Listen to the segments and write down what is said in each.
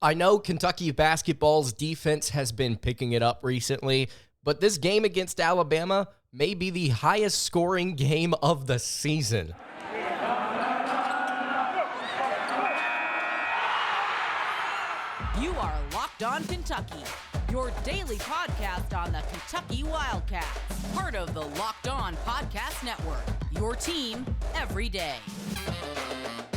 I know Kentucky basketball's defense has been picking it up recently, but this game against Alabama may be the highest scoring game of the season. You are Locked On Kentucky, your daily podcast on the Kentucky Wildcats, part of the Locked On Podcast Network, your team every day.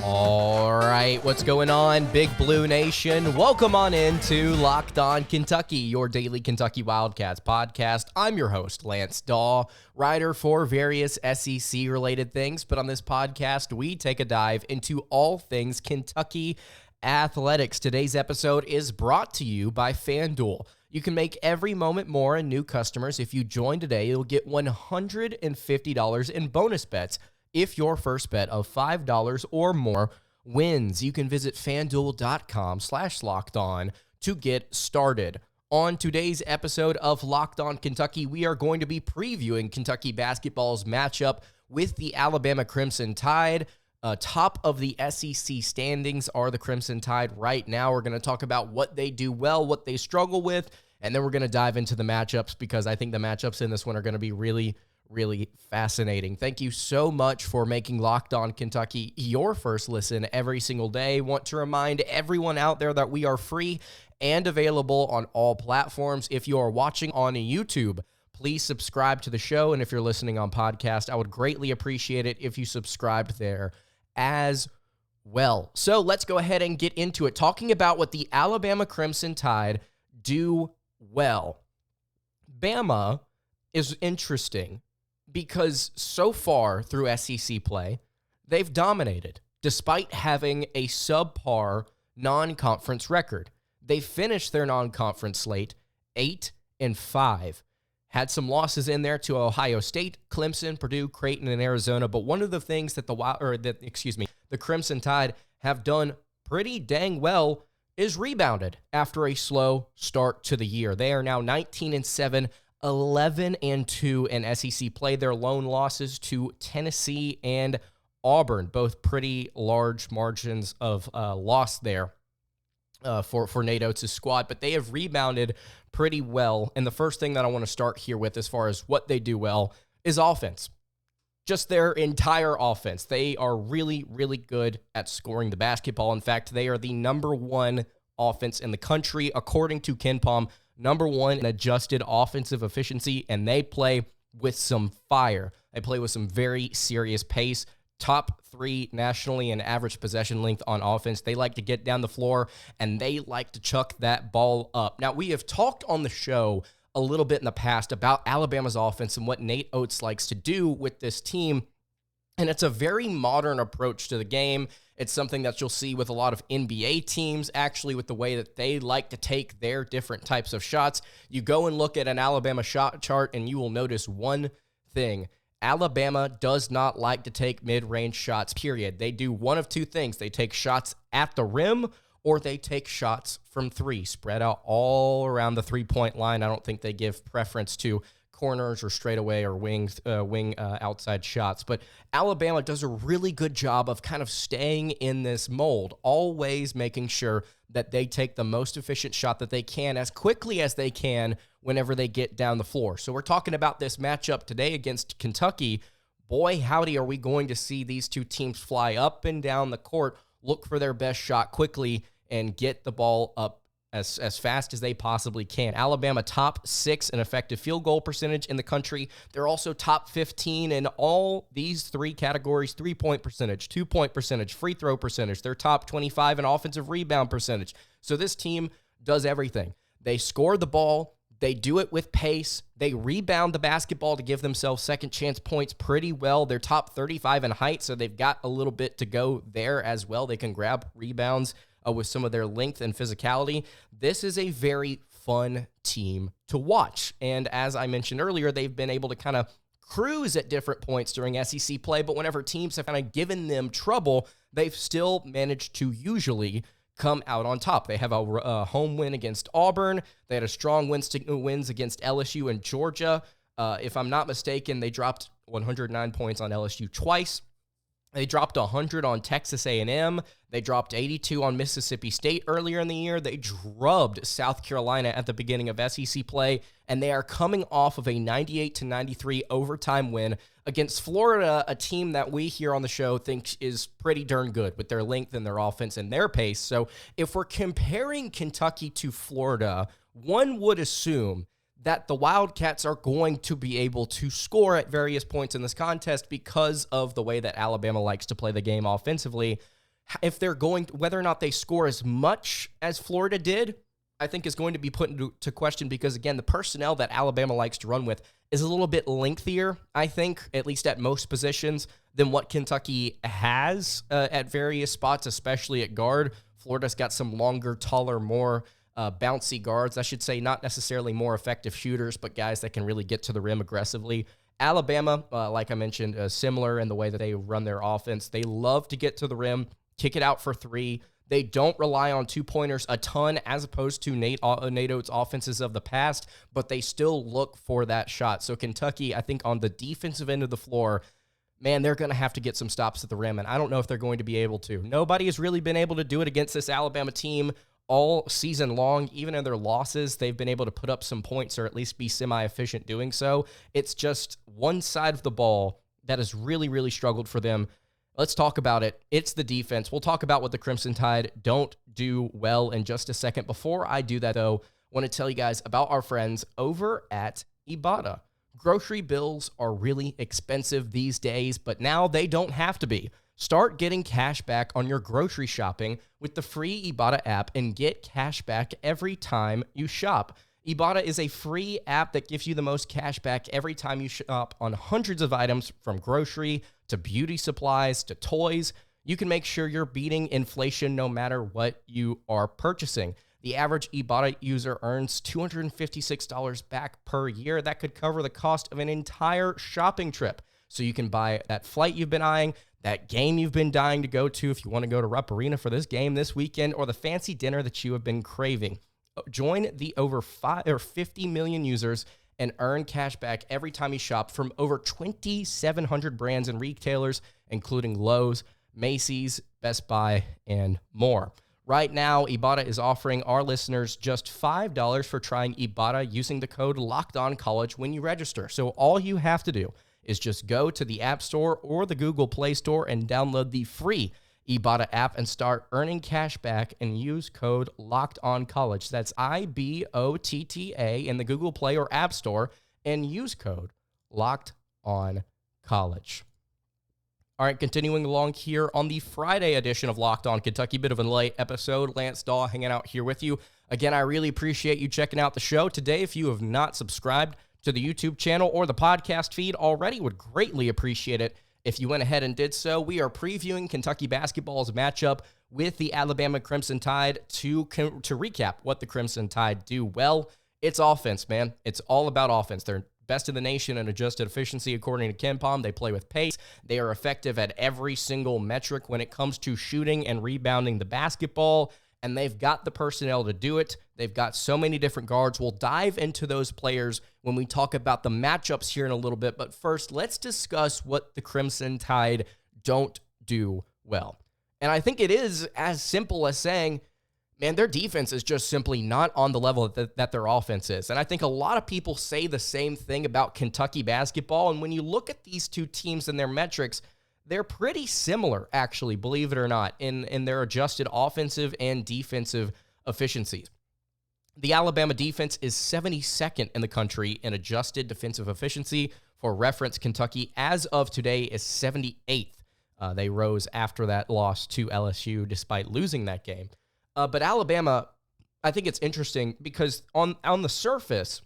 All right, what's going on, Big Blue Nation? Welcome on into Locked On Kentucky, your daily Kentucky Wildcats podcast. I'm your host, Lance Daw, writer for various SEC-related things, but on this podcast, we take a dive into all things Kentucky athletics. Today's episode is brought to you by FanDuel. You can make every moment more, and new customers, if you join today, you'll get $150 in bonus bets if your first bet of $5 or more wins. You can visit FanDuel.com/LockedOn to get started. On today's episode of Locked On Kentucky, we are going to be previewing Kentucky basketball's matchup with the Alabama Crimson Tide. Top of the SEC standings are the Crimson Tide right now. We're going to talk about what they do well, what they struggle with, and then we're going to dive into the matchups because I think the matchups in this one are going to be really fascinating. Thank you so much for making Locked On Kentucky your first listen every single day. Want to remind everyone out there that we are free and available on all platforms. If you are watching on YouTube, please subscribe to the show. And if you're listening on podcast, I would greatly appreciate it if you subscribed there as well. So let's go ahead and get into it. Talking about what the Alabama Crimson Tide do well. Bama is interesting because so far through SEC play, they've dominated despite having a subpar non-conference record. They finished their non-conference slate 8-5. Had some losses in there to Ohio State, Clemson, Purdue, Creighton, and Arizona. But one of the things that the Crimson Tide have done pretty dang well is rebounded after a slow start to the year. They are now 19-7, 11-2 in SEC play. Their lone losses to Tennessee and Auburn, both pretty large margins of loss there for Nate Oates' squad, but they have rebounded pretty well. And the first thing that I want to start here with as far as what they do well is offense. Just their entire offense. They are really good at scoring the basketball. In fact, they are the number one offense in the country, according to KenPom, number one in adjusted offensive efficiency, and they play with some fire. They play with some very serious pace. Top 3 nationally in average possession length on offense. They like to get down the floor, and they like to chuck that ball up. Now, we have talked on the show a little bit in the past about Alabama's offense and what Nate Oates likes to do with this team, and it's a very modern approach to the game. It's something that you'll see with a lot of NBA teams, actually, with the way that they like to take their different types of shots. You go and look at an Alabama shot chart, and you will notice one thing. Alabama does not like to take mid-range shots, period. They do one of two things. They take shots at the rim or they take shots from three, spread out all around the three-point line. I don't think they give preference to corners or straightaway or wing outside shots. But Alabama does a really good job of kind of staying in this mold, always making sure that they take the most efficient shot that they can as quickly as they can whenever they get down the floor. So we're talking about this matchup today against Kentucky. Boy, howdy, are we going to see these two teams fly up and down the court, look for their best shot quickly, and get the ball up as fast as they possibly can. Alabama top 6 in effective field goal percentage in the country. They're also top 15 in all these 3 categories: 3-point percentage, 2-point percentage, free throw percentage. They're top 25 in offensive rebound percentage. So this team does everything. They score the ball. They do it with pace. They rebound the basketball to give themselves second chance points pretty well. They're top 35 in height, so they've got a little bit to go there as well. They can grab rebounds with some of their length and physicality. This is a very fun team to watch. And as I mentioned earlier, they've been able to kind of cruise at different points during SEC play, but whenever teams have kind of given them trouble, they've still managed to usually come out on top. They have a home win against Auburn. They had a strong wins against LSU and Georgia. If I'm not mistaken, they dropped 109 points on LSU twice. They dropped 100 on Texas A&M. They dropped 82 on Mississippi State earlier in the year. They drubbed South Carolina at the beginning of SEC play, and they are coming off of a 98-93 overtime win against Florida, a team that we here on the show think is pretty darn good with their length and their offense and their pace. So if we're comparing Kentucky to Florida, one would assume that the Wildcats are going to be able to score at various points in this contest because of the way that Alabama likes to play the game offensively. If they're going, whether or not they score as much as Florida did, I think is going to be put into question because, again, the personnel that Alabama likes to run with is a little bit lengthier, I think, at least at most positions, than what Kentucky has at various spots, especially at guard. Florida's got some longer, taller, more bouncy guards, I should say, not necessarily more effective shooters, but guys that can really get to the rim aggressively. Alabama, like I mentioned, similar in the way that they run their offense. They love to get to the rim, kick it out for three. They don't rely on two-pointers a ton as opposed to Nate Oates' offenses of the past, but they still look for that shot. So Kentucky, I think on the defensive end of the floor, man, they're going to have to get some stops at the rim, and I don't know if they're going to be able to. Nobody has really been able to do it against this Alabama team all season long. Even in their losses, they've been able to put up some points or at least be semi-efficient doing so. It's just one side of the ball that has really, really struggled for them. Let's talk about it. It's the defense. We'll talk about what the Crimson Tide don't do well in just a second. Before I do that, though, I want to tell you guys about our friends over at Ibotta. Grocery bills are really expensive these days, but now they don't have to be. Start getting cash back on your grocery shopping with the free Ibotta app and get cash back every time you shop. Ibotta is a free app that gives you the most cash back every time you shop on hundreds of items, from grocery to beauty supplies to toys. You can make sure you're beating inflation no matter what you are purchasing. The average Ibotta user earns $256 back per year. That could cover the cost of an entire shopping trip. So you can buy that flight you've been eyeing, that game you've been dying to go to if you want to go to Rupp Arena for this game this weekend, or the fancy dinner that you have been craving. Join the over 50 million users and earn cash back every time you shop from over 2,700 brands and retailers, including Lowe's, Macy's, Best Buy, and more. Right now, Ibotta is offering our listeners just $5 for trying Ibotta using the code LOCKEDONCollege when you register. So all you have to do is just go to the App Store or the Google Play Store and download the free Ibotta app and start earning cash back and use code LOCKEDONCollege. That's IBOTTA in the Google Play or App Store and use code LOCKEDONCollege. All right, continuing along here on the Friday edition of Locked On Kentucky, bit of a late episode. Lance Daw hanging out here with you. Again, I really appreciate you checking out the show today. If you have not subscribed to the YouTube channel or the podcast feed already, would greatly appreciate it if you went ahead and did so. We are previewing Kentucky basketball's matchup with the Alabama Crimson Tide. To recap what the Crimson Tide do well, it's offense, man. It's all about offense. They're best in the nation in adjusted efficiency, according to KenPom. They play with pace. They are effective at every single metric when it comes to shooting and rebounding the basketball, and they've got the personnel to do it. They've got so many different guards. We'll dive into those players when we talk about the matchups here in a little bit, but first, let's discuss what the Crimson Tide don't do well. And I think it is as simple as saying, man, their defense is just simply not on the level that their offense is. And I think a lot of people say the same thing about Kentucky basketball, and when you look at these two teams and their metrics, they're pretty similar, actually, believe it or not, in their adjusted offensive and defensive efficiencies. The Alabama defense is 72nd in the country in adjusted defensive efficiency. For reference, Kentucky, as of today, is 78th. They rose after that loss to LSU despite losing that game. But Alabama, I think it's interesting because on the surface,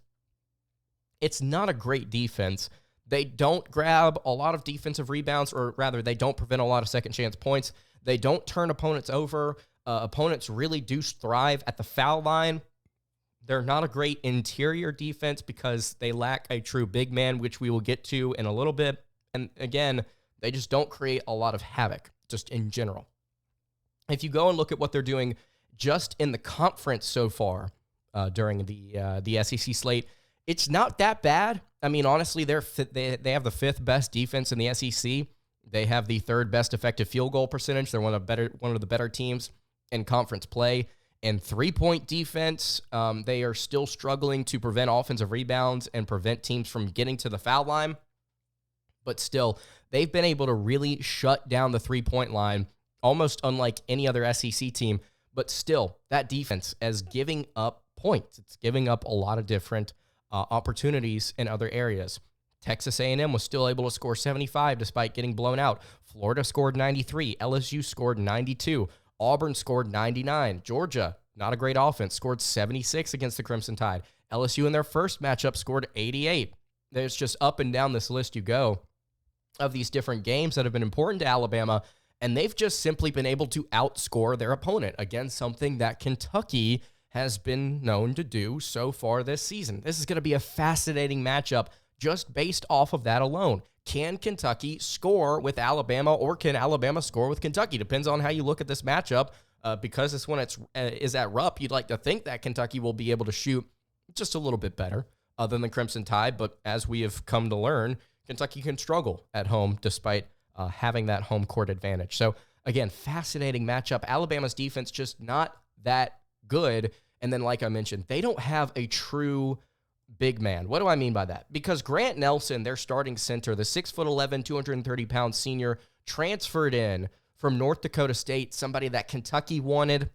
it's not a great defense. They don't grab a lot of defensive rebounds, or rather, they don't prevent a lot of second chance points. They don't turn opponents over. Opponents really do thrive at the foul line. They're not a great interior defense because they lack a true big man, which we will get to in a little bit. And again, they just don't create a lot of havoc, just in general. If you go and look at what they're doing just in the conference so far during the SEC slate, it's not that bad. I mean, honestly, they have the fifth best defense in the SEC. They have the third best effective field goal percentage. They're one of the better teams in conference play. And three-point defense, they are still struggling to prevent offensive rebounds and prevent teams from getting to the foul line. But still, they've been able to really shut down the three-point line, almost unlike any other SEC team. But still, that defense is giving up points. It's giving up a lot of different opportunities in other areas. Texas A&M was still able to score 75 despite getting blown out. Florida scored 93. LSU scored 92. Auburn scored 99. Georgia, not a great offense, scored 76 against the Crimson Tide. LSU in their first matchup scored 88. There's just up and down this list you go of these different games that have been important to Alabama, and they've just simply been able to outscore their opponent. Again, something that Kentucky has been known to do so far this season. This is going to be a fascinating matchup just based off of that alone. Can Kentucky score with Alabama, or can Alabama score with Kentucky? Depends on how you look at this matchup. Because this one is at Rupp, you'd like to think that Kentucky will be able to shoot just a little bit better than the Crimson Tide. But as we have come to learn, Kentucky can struggle at home despite having that home court advantage. So again, fascinating matchup. Alabama's defense just not that good. And then, like I mentioned, they don't have a true big man. What do I mean by that? Because Grant Nelson, their starting center, the 6'11", 230-pound senior, transferred in from North Dakota State, somebody that Kentucky wanted,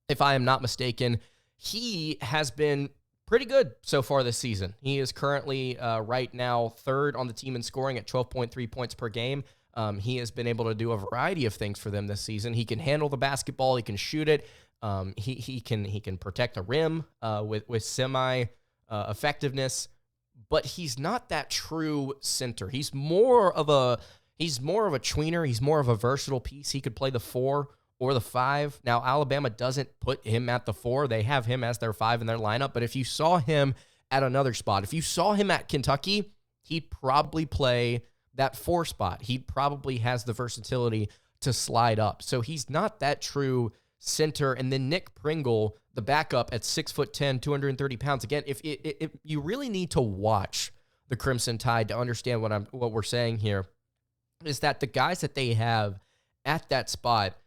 if I am not mistaken. He has been pretty good so far this season. He is currently right now third on the team in scoring at 12.3 points per game. He has been able to do a variety of things for them this season. He can handle the basketball. He can shoot it. He can protect the rim with semi effectiveness, but he's not that true center. He's more of a tweener. He's more of a versatile piece. He could play the 4 or the 5. Now, Alabama doesn't put him at the 4. They have him as their 5 in their lineup. But if you saw him at another spot, if you saw him at Kentucky, he'd probably play that 4 spot. He probably has the versatility to slide up. So he's not that true center. And then Nick Pringle, the backup at 6'10", 230 pounds. Again, if you really need to watch the Crimson Tide to understand what we're saying here, is that the guys that they have at that spot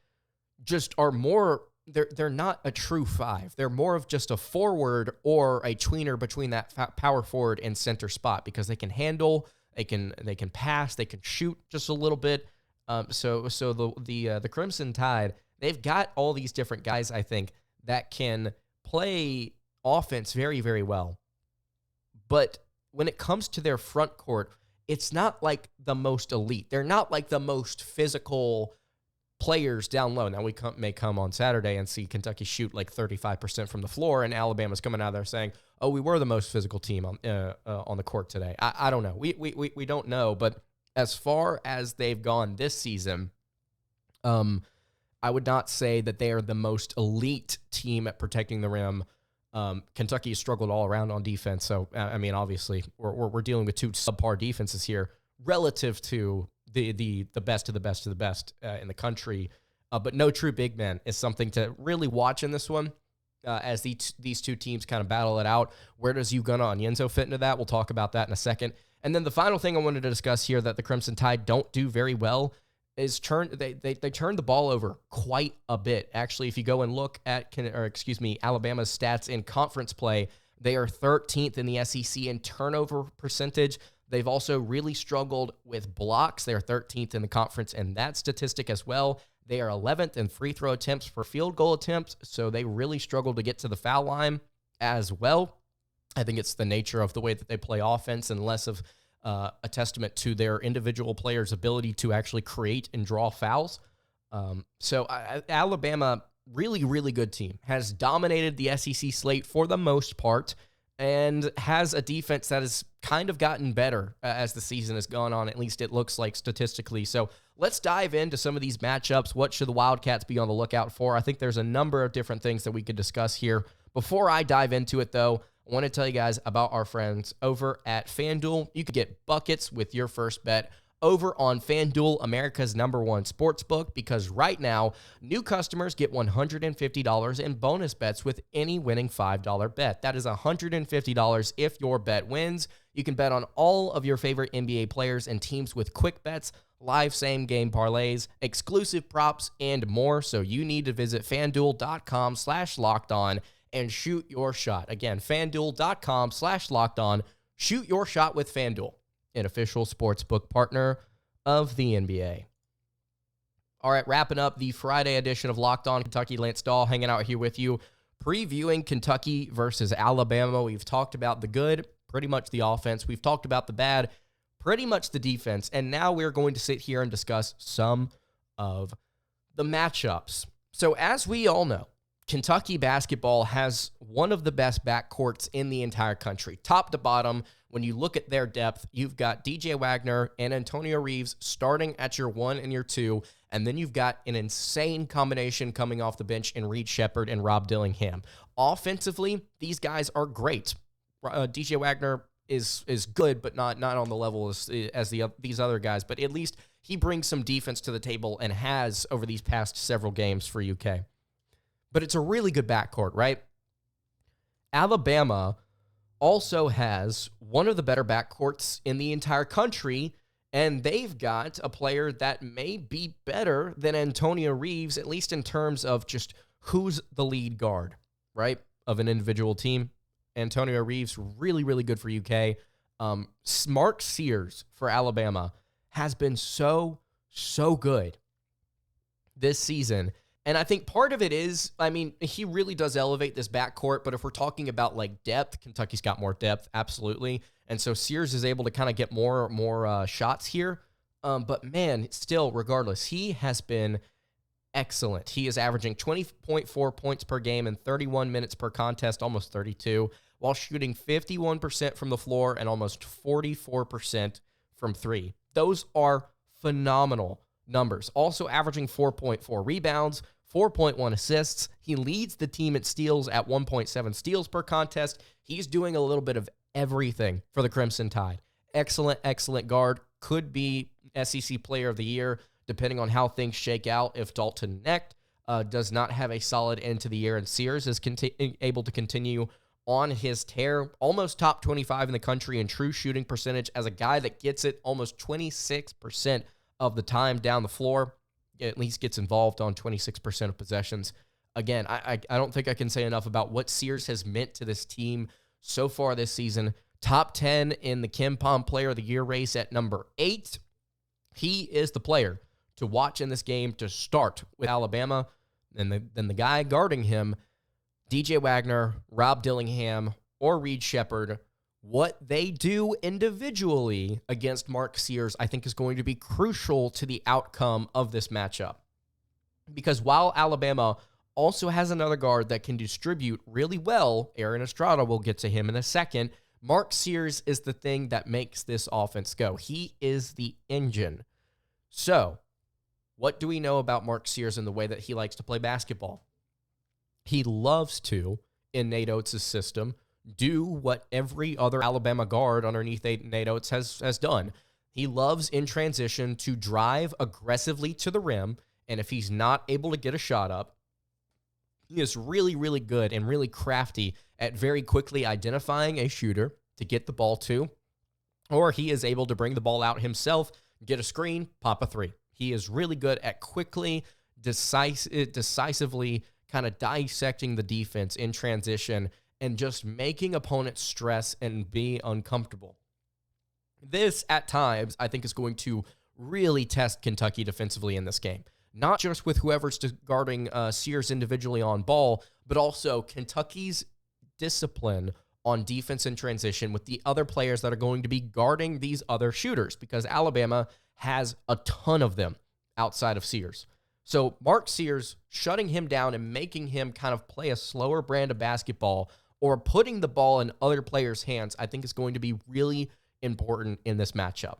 just are more, they're not a true 5. They're more of just a forward or a tweener between that power forward and center spot, because they can handle, they can pass, they can shoot just a little bit. So the Crimson Tide, they've got all these different guys, I think, that can play offense very, very well. But when it comes to their front court, it's not like the most elite. They're not like the most physical players down low. Now, we may come on Saturday and see Kentucky shoot like 35% from the floor, and Alabama's coming out there saying, oh, we were the most physical team on the court today. I don't know. We don't know. But as far as they've gone this season, I would not say that they are the most elite team at protecting the rim. Kentucky has struggled all around on defense. So, I mean, obviously, we're dealing with two subpar defenses here relative to the best of the best of the best in the country. But no true big man is something to really watch in this one as these two teams kind of battle it out. Where does Ugonna Onyenso fit into that? We'll talk about that in a second. And then the final thing I wanted to discuss here that the Crimson Tide don't do very well is they turn the ball over quite a bit. Actually, if you go and look at Alabama's stats in conference play, they are 13th in the SEC in turnover percentage. They've also really struggled with blocks. They are 13th in the conference in that statistic as well. They are 11th in free throw attempts per field goal attempts, so they really struggle to get to the foul line as well. I think it's the nature of the way that they play offense and less of a testament to their individual players' ability to actually create and draw fouls. So Alabama, really, really good team, has dominated the SEC slate for the most part and has a defense that has kind of gotten better as the season has gone on. At least it looks like statistically. So let's dive into some of these matchups. What should the Wildcats be on the lookout for? I think there's a number of different things that we could discuss here. Before I dive into it, though, I want to tell you guys about our friends over at FanDuel. You can get buckets with your first bet over on FanDuel, America's #1 sportsbook, because right now, new customers get $150 in bonus bets with any winning $5 bet. That is $150 if your bet wins. You can bet on all of your favorite NBA players and teams with quick bets live same-game parlays, exclusive props, and more. So you need to visit FanDuel.com/lockedon and shoot your shot. Again, FanDuel.com/lockedon. Shoot your shot with FanDuel, an official sportsbook partner of the NBA. All right, wrapping up the Friday edition of Locked On Kentucky. Lance Dahl hanging out here with you, previewing Kentucky versus Alabama. We've talked about the good, pretty much the offense. We've talked about the bad, pretty much the defense. And now we're going to sit here and discuss some of the matchups. So as we all know, Kentucky basketball has one of the best backcourts in the entire country. Top to bottom, when you look at their depth, you've got DJ Wagner and Antonio Reeves starting at your 1 and your 2, and then you've got an insane combination coming off the bench in Reed Sheppard and Rob Dillingham. Offensively, these guys are great. DJ Wagner is good, but not on the level as these other guys, but at least he brings some defense to the table and has over these past several games for UK. But it's a really good backcourt, right? Alabama also has one of the better backcourts in the entire country, and they've got a player that may be better than Antonio Reeves, at least in terms of just who's the lead guard, right, of an individual team. Antonio Reeves, really, really good for UK. Mark Sears for Alabama has been so good this season. And I think part of it is, I mean, he really does elevate this backcourt, but if we're talking about like depth, Kentucky's got more depth, absolutely. And so Sears is able to kind of get more shots here. But man, still, regardless, he has been excellent. He is averaging 20.4 points per game and 31 minutes per contest, almost 32, while shooting 51% from the floor and almost 44% from three. Those are phenomenal numbers. Also averaging 4.4 rebounds, 4.1 assists. He leads the team at steals at 1.7 steals per contest. He's doing a little bit of everything for the Crimson Tide. Excellent guard. Could be SEC Player of the Year, depending on how things shake out. If Dalton Knecht does not have a solid end to the year, and Sears is able to continue on his tear, almost top 25 in the country in true shooting percentage as a guy that gets it almost 26% of the time down the floor, at least gets involved on 26% of possessions. Again, I don't think I can say enough about what Sears has meant to this team so far this season. Top 10 in the KenPom Player of the Year race at number 8. He is the player to watch in this game to start with Alabama. And then the guy guarding him, DJ Wagner, Rob Dillingham, or Reed Sheppard. What they do individually against Mark Sears, I think, is going to be crucial to the outcome of this matchup. Because while Alabama also has another guard that can distribute really well, Aaron Estrada, will get to him in a second, Mark Sears is the thing that makes this offense go. He is the engine. So, what do we know about Mark Sears and the way that he likes to play basketball? He loves to, in Nate Oates' system, do what every other Alabama guard underneath Nate Oates has done. He loves in transition to drive aggressively to the rim, and if he's not able to get a shot up, he is really, really good and really crafty at very quickly identifying a shooter to get the ball to, or he is able to bring the ball out himself, get a screen, pop a three. He is really good at quickly, decisively kind of dissecting the defense in transition and just making opponents stress and be uncomfortable. This, at times, I think is going to really test Kentucky defensively in this game. Not just with whoever's guarding Sears individually on ball, but also Kentucky's discipline on defense in transition with the other players that are going to be guarding these other shooters, because Alabama has a ton of them outside of Sears. So Mark Sears shutting him down and making him kind of play a slower brand of basketball or putting the ball in other players' hands, I think is going to be really important in this matchup.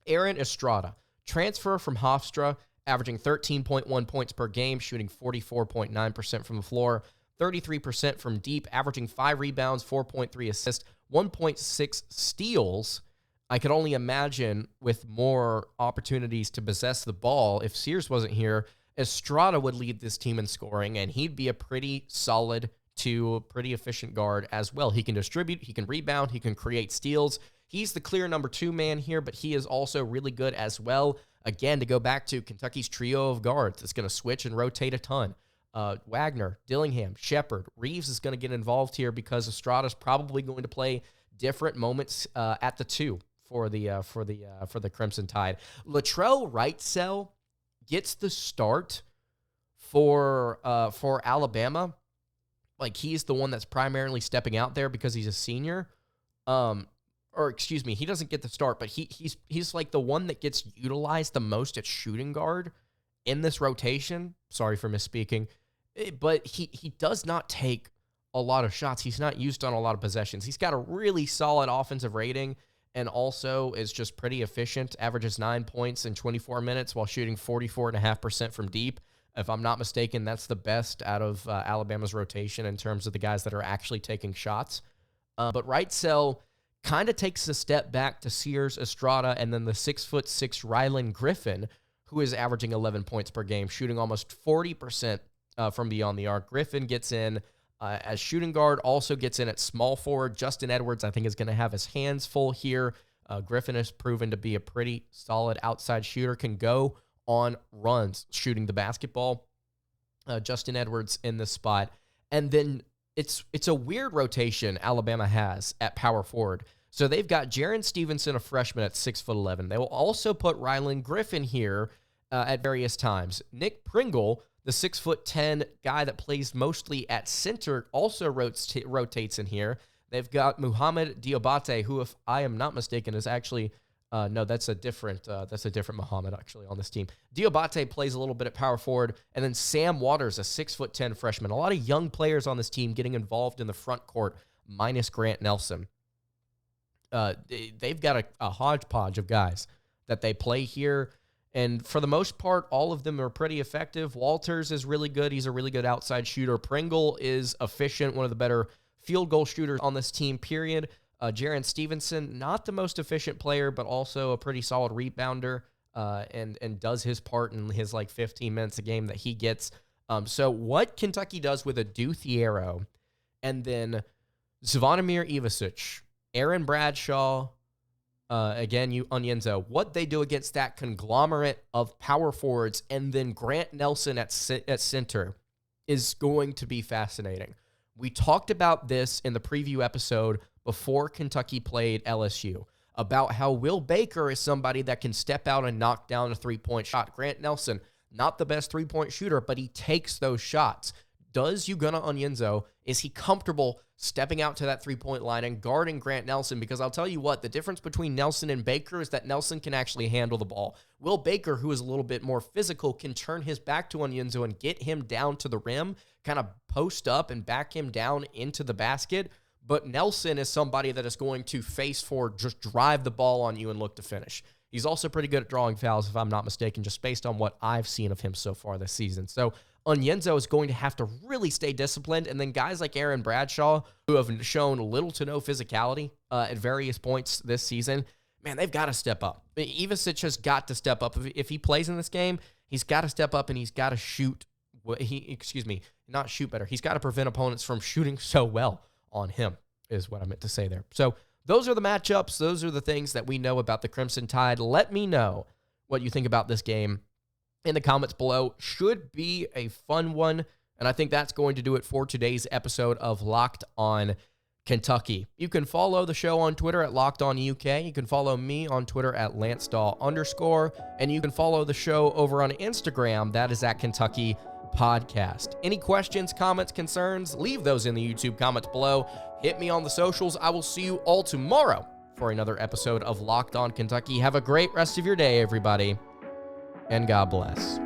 Aaron Estrada, transfer from Hofstra, averaging 13.1 points per game, shooting 44.9% from the floor, 33% from deep, averaging 5 rebounds, 4.3 assists, 1.6 steals. I could only imagine with more opportunities to possess the ball, if Sears wasn't here, Estrada would lead this team in scoring, and he'd be a pretty solid to pretty efficient guard as well. He can distribute, he can rebound, he can create steals. he's the clear number 2 man here, but he is also really good as well. Again, to go back to Kentucky's trio of guards, it's going to switch and rotate a ton. Wagner, Dillingham, Shepard, Reeves is going to get involved here because Estrada's probably going to play different moments at the 2 for the Crimson Tide. Latrell Wrightsell gets the start for Alabama. Like, he's the one that's primarily stepping out there because he's a senior. He doesn't get the start, but he's like the one that gets utilized the most at shooting guard in this rotation. Sorry for misspeaking. But he does not take a lot of shots. He's not used on a lot of possessions. He's got a really solid offensive rating and also is just pretty efficient, averages 9 points in 24 minutes while shooting 44.5% from deep. If I'm not mistaken, that's the best out of Alabama's rotation in terms of the guys that are actually taking shots. But Wrightsell kind of takes a step back to Sears, Estrada, and then the 6'6" Rylan Griffin, who is averaging 11 points per game, shooting almost 40% from beyond the arc. Griffin gets in as shooting guard, also gets in at small forward. Justin Edwards, I think, is going to have his hands full here. Griffin has proven to be a pretty solid outside shooter, can go on runs shooting the basketball. Justin Edwards in this spot. And then it's a weird rotation Alabama has at power forward. So they've got Jaron Stevenson, a freshman, at 6'11". They will also put Rylan Griffin here at various times. Nick Pringle, the 6'10" guy that plays mostly at center, also rotates in here. They've got Muhammad Diabate, who, if I am not mistaken, is actually no, that's a different Muhammad actually on this team. Diabate plays a little bit at power forward, and then Sam Waters, a 6'10" freshman. A lot of young players on this team getting involved in the front court, minus Grant Nelson. They've got a hodgepodge of guys that they play here. And for the most part, all of them are pretty effective. Walters is really good. He's a really good outside shooter. Pringle is efficient, one of the better field goal shooters on this team, period. Jaron Stevenson, not the most efficient player, but also a pretty solid rebounder and does his part in his 15 minutes a game that he gets. So what Kentucky does with a Duthiero and then Zvonimir Ivasic, Aaron Bradshaw, again, Onyenso, what they do against that conglomerate of power forwards and then Grant Nelson at center is going to be fascinating. We talked about this in the preview episode before Kentucky played LSU, about how Will Baker is somebody that can step out and knock down a three-point shot. Grant Nelson, not the best three-point shooter, but he takes those shots. Does Ugonna Onyenso, is he comfortable stepping out to that three-point line and guarding Grant Nelson? Because I'll tell you what, the difference between Nelson and Baker is that Nelson can actually handle the ball. Will Baker, who is a little bit more physical, can turn his back to Onyenso and get him down to the rim, kind of post up and back him down into the basket. But Nelson is somebody that is going to face forward, just drive the ball on you and look to finish. He's also pretty good at drawing fouls, if I'm not mistaken, just based on what I've seen of him so far this season. So Onyenso is going to have to really stay disciplined. And then guys like Aaron Bradshaw, who have shown little to no physicality at various points this season, man, they've got to step up. Ivasic has got to step up. If he plays in this game, he's got to step up and he's got to shoot. Not shoot better. He's got to prevent opponents from shooting so well on him, is what I meant to say there. So those are the matchups. Those are the things that we know about the Crimson Tide. Let me know what you think about this game in the comments below. Should be a fun one. And I think that's going to do it for today's episode of Locked On Kentucky. You can follow the show on Twitter at Locked On UK. You can follow me on Twitter at @LanceDaw_. And you can follow the show over on Instagram. That is at Kentucky Podcast. Any questions, comments, concerns, leave those in the YouTube comments below. Hit me on the socials. I will see you all tomorrow for another episode of Locked On Kentucky. Have a great rest of your day, everybody, and God bless.